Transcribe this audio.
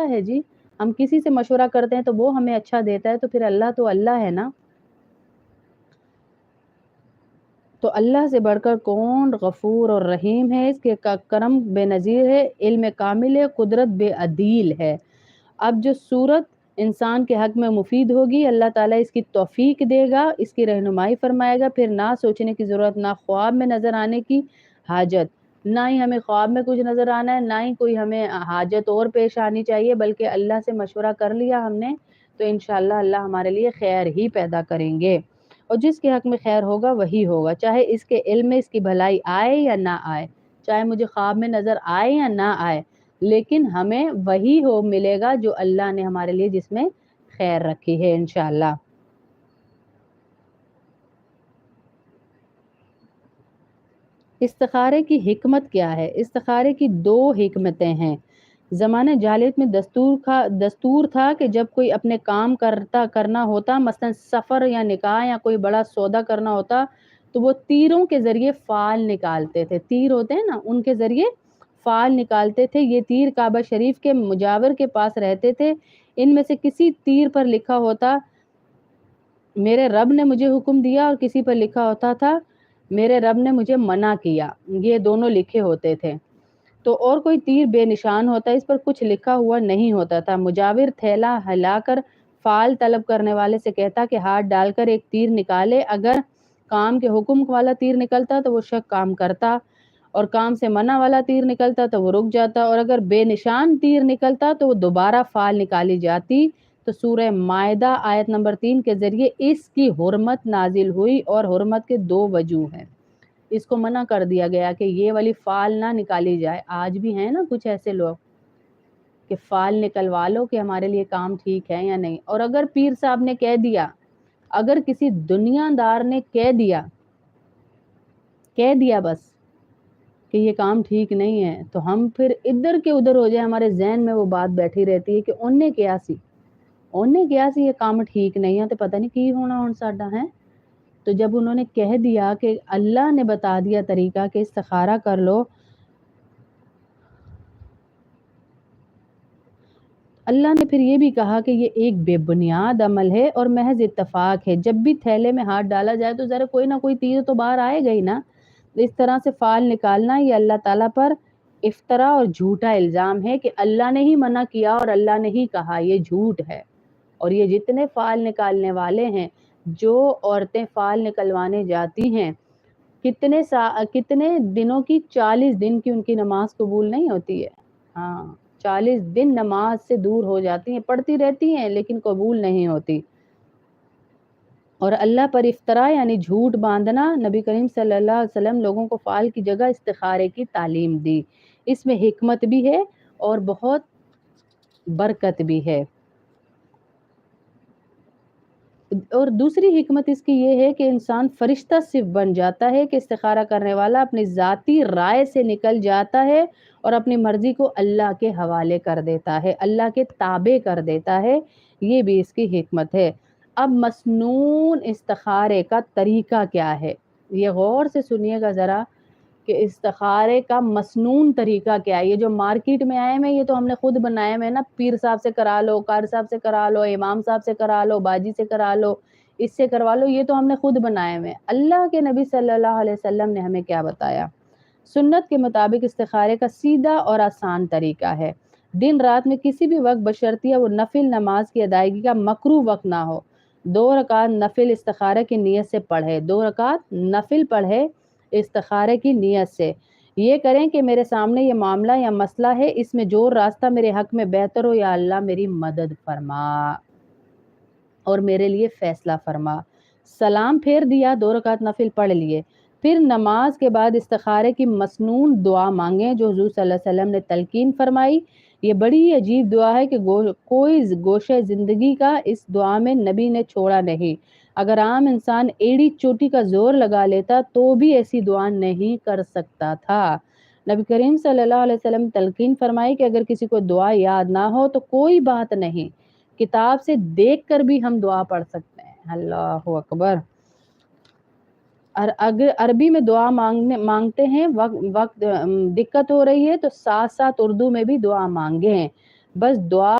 ہے جی. ہم کسی سے مشورہ کرتے ہیں تو وہ ہمیں اچھا دیتا ہے, تو پھر اللہ ہے نا. تو اللہ سے بڑھ کر کون غفور اور رحیم ہے, اس کے کرم بے نظیر ہے, علم کامل ہے, قدرت بے عدیل ہے. اب جو صورت انسان کے حق میں مفید ہوگی, اللہ تعالیٰ اس کی توفیق دے گا, اس کی رہنمائی فرمائے گا. پھر نہ سوچنے کی ضرورت, نہ خواب میں نظر آنے کی حاجت, نہ ہی ہمیں خواب میں کچھ نظر آنا ہے, نہ ہی کوئی ہمیں حاجت اور پیش آنی چاہیے, بلکہ اللہ سے مشورہ کر لیا ہم نے تو انشاءاللہ اللہ ہمارے لیے خیر ہی پیدا کریں گے. اور جس کے حق میں خیر ہوگا وہی ہوگا, چاہے اس کے علم میں اس کی بھلائی آئے یا نہ آئے, چاہے مجھے خواب میں نظر آئے یا نہ آئے, لیکن ہمیں وہی ہو ملے گا جو اللہ نے ہمارے لیے جس میں خیر رکھی ہے انشاءاللہ. استخارے کی حکمت کیا ہے؟ استخارے کی 2 حکمتیں ہیں. زمانہ جاہلیت میں دستور تھا کہ جب کوئی اپنے کام کرنا ہوتا, مثلا سفر یا نکاح یا کوئی بڑا سودا کرنا ہوتا, تو وہ تیروں کے ذریعے فال نکالتے تھے. تیر ہوتے ہیں نا, ان کے ذریعے فال نکالتے تھے. یہ تیر کعبہ شریف کے مجاور کے پاس رہتے تھے. ان میں سے کسی تیر پر لکھا ہوتا میرے رب نے مجھے حکم دیا, اور کسی پر لکھا ہوتا تھا میرے رب نے مجھے منع کیا. یہ دونوں لکھے ہوتے تھے. تو اور کوئی تیر بے نشان ہوتا, اس پر کچھ لکھا ہوا نہیں ہوتا تھا. مجاور تھیلا ہلا کر فال طلب کرنے والے سے کہتا کہ ہاتھ ڈال کر ایک تیر نکالے. اگر کام کے حکم والا تیر نکلتا تو وہ شخص کام کرتا, اور کام سے منع والا تیر نکلتا تو وہ رک جاتا, اور اگر بے نشان تیر نکلتا تو وہ دوبارہ فال نکالی جاتی. تو سورہ مائدہ آیت نمبر 3 کے ذریعے اس کی حرمت نازل ہوئی, اور حرمت کے 2 وجوہ ہیں. اس کو منع کر دیا گیا کہ یہ والی فال نہ نکالی جائے. آج بھی ہیں نا کچھ ایسے لوگ کہ فال نکلوا لو کہ ہمارے لیے کام ٹھیک ہے یا نہیں. اور اگر پیر صاحب نے کہہ دیا, اگر کسی دنیا دار نے کہہ دیا بس کہ یہ کام ٹھیک نہیں ہے, تو ہم پھر ادھر کے ادھر ہو جائے, ہمارے ذہن میں وہ بات بیٹھی رہتی ہے کہ انہیں کیا سی یہ کام ٹھیک نہیں ہے, تو پتہ نہیں کی ہونا ہن ساڈا ہے. تو جب انہوں نے کہہ دیا کہ اللہ نے بتا دیا طریقہ کہ استخارہ کر لو, اللہ نے پھر یہ بھی کہا کہ یہ ایک بے بنیاد عمل ہے اور محض اتفاق ہے. جب بھی تھیلے میں ہاتھ ڈالا جائے تو ذرا کوئی نہ کوئی تیر تو باہر آئے گا ہی نا. اس طرح سے فال نکالنا یہ اللہ تعالیٰ پر افطرا اور جھوٹا الزام ہے کہ اللہ نے ہی منع کیا اور اللہ نے ہی کہا, یہ جھوٹ ہے. اور یہ جتنے فال نکالنے والے ہیں, جو عورتیں فال نکلوانے جاتی ہیں, کتنے دنوں کی, 40 دن کی ان کی نماز قبول نہیں ہوتی ہے. ہاں, 40 دن نماز سے دور ہو جاتی ہیں, پڑھتی رہتی ہیں لیکن قبول نہیں ہوتی. اور اللہ پر افطرا یعنی جھوٹ باندھنا. نبی کریم صلی اللہ علیہ وسلم لوگوں کو فال کی جگہ استخارے کی تعلیم دی. اس میں حکمت بھی ہے اور بہت برکت بھی ہے. اور دوسری حکمت اس کی یہ ہے کہ انسان فرشتہ صرف بن جاتا ہے کہ استخارہ کرنے والا اپنی ذاتی رائے سے نکل جاتا ہے اور اپنی مرضی کو اللہ کے حوالے کر دیتا ہے, اللہ کے تابع کر دیتا ہے. یہ بھی اس کی حکمت ہے. اب مسنون استخارے کا طریقہ کیا ہے, یہ غور سے سنیے گا ذرا کہ استخارے کا مسنون طریقہ کیا ہے. یہ جو مارکیٹ میں آئے ہیں یہ تو ہم نے خود بنائے ہیں نا, پیر صاحب سے کرا لو, قاری صاحب سے کرا لو, امام صاحب سے کرا لو, باجی سے کرا لو, اس سے کروا لو, یہ تو ہم نے خود بنائے ہیں. اللہ کے نبی صلی اللہ علیہ وسلم نے ہمیں کیا بتایا؟ سنت کے مطابق استخارے کا سیدھا اور آسان طریقہ ہے. دن رات میں کسی بھی وقت بشرطیہ وہ نفل نماز کی ادائیگی کا مکروہ وقت نہ ہو, 2 رکعت نفل استخارہ کی نیت سے پڑھے, 2 رکعت نفل پڑھے استخارے کی نیت سے. یہ کریں کہ میرے سامنے یہ معاملہ یا مسئلہ ہے, اس میں جو راستہ میرے حق میں بہتر ہو, یا اللہ میری مدد فرما اور میرے لیے فیصلہ فرما. سلام پھیر دیا, 2 رکعت نفل پڑھ لیے, پھر نماز کے بعد استخارے کی مسنون دعا مانگیں جو حضور صلی اللہ علیہ وسلم نے تلقین فرمائی. یہ بڑی عجیب دعا ہے کہ کوئی گوشہ زندگی کا اس دعا میں نبی نے چھوڑا نہیں. اگر عام انسان ایڑی چوٹی کا زور لگا لیتا تو بھی ایسی دعا نہیں کر سکتا تھا. نبی کریم صلی اللہ علیہ وسلم تلقین فرمائی کہ اگر کسی کو دعا یاد نہ ہو تو کوئی بات نہیں, کتاب سے دیکھ کر بھی ہم دعا پڑھ سکتے ہیں. اللہ اکبر. اگر عربی میں دعا مانگتے ہیں, وقت دقت ہو رہی ہے تو ساتھ ساتھ اردو میں بھی دعا مانگیں. بس دعا